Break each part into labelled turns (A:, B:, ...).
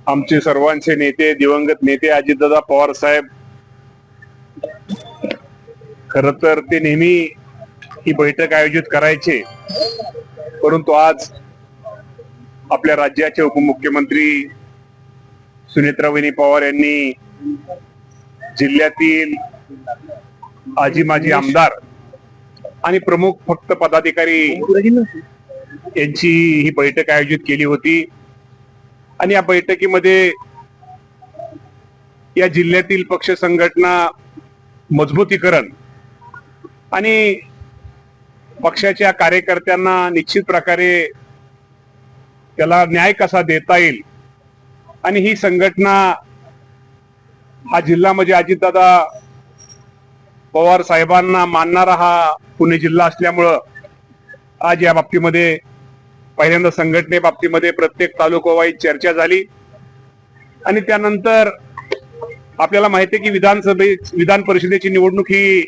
A: आमचे सर्वांचे नेते दिवंगत नेते अजितदादा पवार साहेब, खर तर ते नेहमी ही बैठक आयोजित करायचे, परंतु आज आपल्या राज्याचे उपमुख्यमंत्री सुनेत्रावहिनी पवार यांनी जिल्ह्यातील आजी माजी आमदार आणि प्रमुख फक्त पदाधिकारी यांची ही बैठक आयोजित केली होती. आणि या बैठकीमध्ये या जिल्ह्यातील पक्ष संघटना मजबूतीकरण आणि पक्षाच्या कार्यकर्त्यांना निश्चित प्रकारे त्याला न्याय कसा देता येईल आणि ही संघटना हा जिल्हा म्हणजे अजितदादा पवार साहेबांना मानणारा हा पुणे जिल्हा असल्यामुळं आज या बाबतीमध्ये पहिल्यांदा संघटने बाबतीमध्ये प्रत्येक तालुकावाईज चर्चा झाली. आणि त्यानंतर आपल्याला माहिती आहे की विधान परिषदेची निवडणूक ही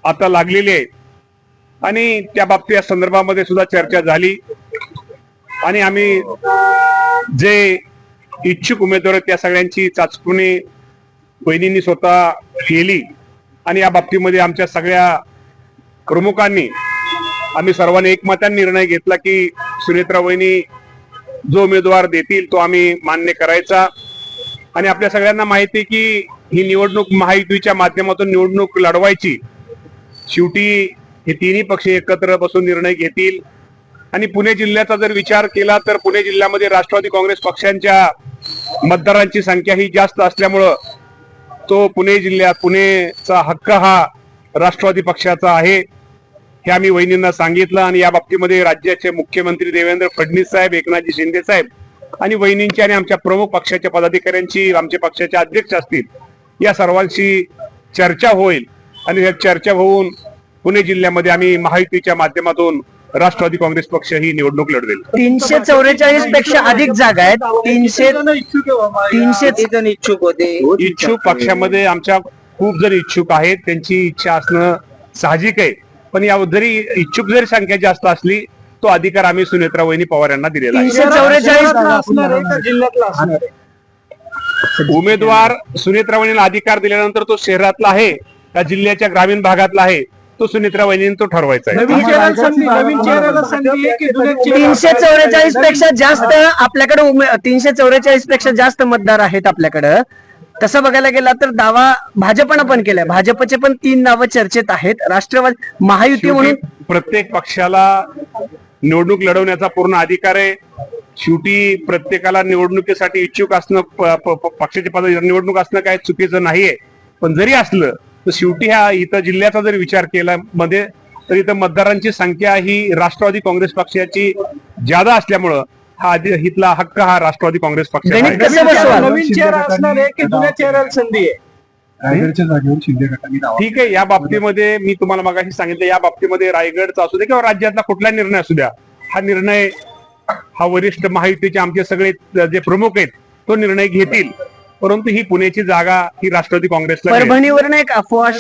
A: आता लागलेली आहे आणि त्या बाबतीत या संदर्भामध्ये सुद्धा चर्चा झाली. आणि आम्ही जे इच्छुक उमेदवार आहेत त्या सगळ्यांची चाचपणी वहिनींनी स्वतः केली. आणि या बाबतीमध्ये आमच्या सगळ्या प्रमुखांनी आम्ही सर्वांनी एकमताने निर्णय घेतला की सुनेत्रा वहिनी जो उमेदवार देतील तो आम्ही मान्य करायचा. आणि आपल्या सगळ्यांना माहिती आहे की ही निवडणूक महायुतीच्या माध्यमातून निवडणूक लढवायची. शेवटी हे तिन्ही पक्ष एकत्र बसून निर्णय घेतील. आणि पुणे जिल्ह्याचा जर विचार केला तर पुणे जिल्ह्यामध्ये राष्ट्रवादी काँग्रेस पक्षांच्या मतदारांची संख्या ही जास्त असल्यामुळं तो पुणेचा हक्क हा राष्ट्रवादी पक्षाचा आहे हे आम्ही वहिनींना सांगितलं. आणि या बाबतीमध्ये राज्याचे मुख्यमंत्री देवेंद्र फडणवीस साहेब, एकनाथजी शिंदे साहेब आणि वहिनींची आणि आमच्या प्रमुख पक्षाच्या पदाधिकाऱ्यांची, आमच्या पक्षाचे अध्यक्ष असतील, या सर्वांशी चर्चा होईल. आणि या चर्चा होऊन पुणे जिल्ह्यामध्ये आम्ही महायुतीच्या माध्यमातून राष्ट्रवादी काँग्रेस पक्ष ही निवडणूक लढवेल.
B: 344 पेक्षा अधिक जागा आहेत. 300 जण इच्छुक होते.
A: इच्छुक पक्षामध्ये आमच्या खूप जण इच्छुक आहेत. त्यांची इच्छा असणं साहजिक आहे. पण या जरी इच्छुक जरी संख्या जास्त असली तो अधिकार आम्ही सुनेत्रा वहिनी पवार यांना दिलेला आहे.
B: 344
A: उमेदवार सुनेत्रा वहिनीला अधिकार दिल्यानंतर तो शहरातला आहे का जिल्ह्याच्या ग्रामीण भागातला आहे तो सुनेत्रा वहिनीने तो ठरवायचा आहे.
B: 344 पेक्षा जास्त आपल्याकडे 344 पेक्षा जास्त मतदार आहेत आपल्याकडे. तसं बघायला गेला तर दावा भाजपनं पण केलाय. भाजपचे पण 3 नावं चर्चेत आहेत. राष्ट्रवादी महायुती म्हणून
A: प्रत्येक पक्षाला निवडणूक लढवण्याचा पूर्ण अधिकार आहे. शेवटी प्रत्येकाला निवडणुकीसाठी इच्छुक असणं, पक्षाचे पद निवडणूक असणं काय चुकीचं नाहीये. पण जरी असलं तर शेवटी ह्या इथं जिल्ह्याचा जर विचार केला मध्ये तर इथं मतदारांची संख्या ही राष्ट्रवादी काँग्रेस पक्षाची ज्यादा असल्यामुळं हा इथला हक्क हा राष्ट्रवादी काँग्रेस पक्षाचा आहे.
C: नवीन चेहरा असणार आहे की जुन्या चेहऱ्याला संधी आहे?
D: रायगडच्या जागेवर शिंदे गटाने दावा.
A: ठीक आहे. या बाबतीमध्ये मी तुम्हाला मगाशी सांगितलं, या बाबतीमध्ये रायगडचा असू दे किंवा राज्यातला कुठला निर्णय असू द्या, हा निर्णय हा वरिष्ठ महायुतीचे आमचे सगळे जे प्रमुख आहेत तो निर्णय घेतील. परंतु ही पुण्याची जागा ही राष्ट्रवादी काँग्रेसला.
B: परभणीवरून एक अफवा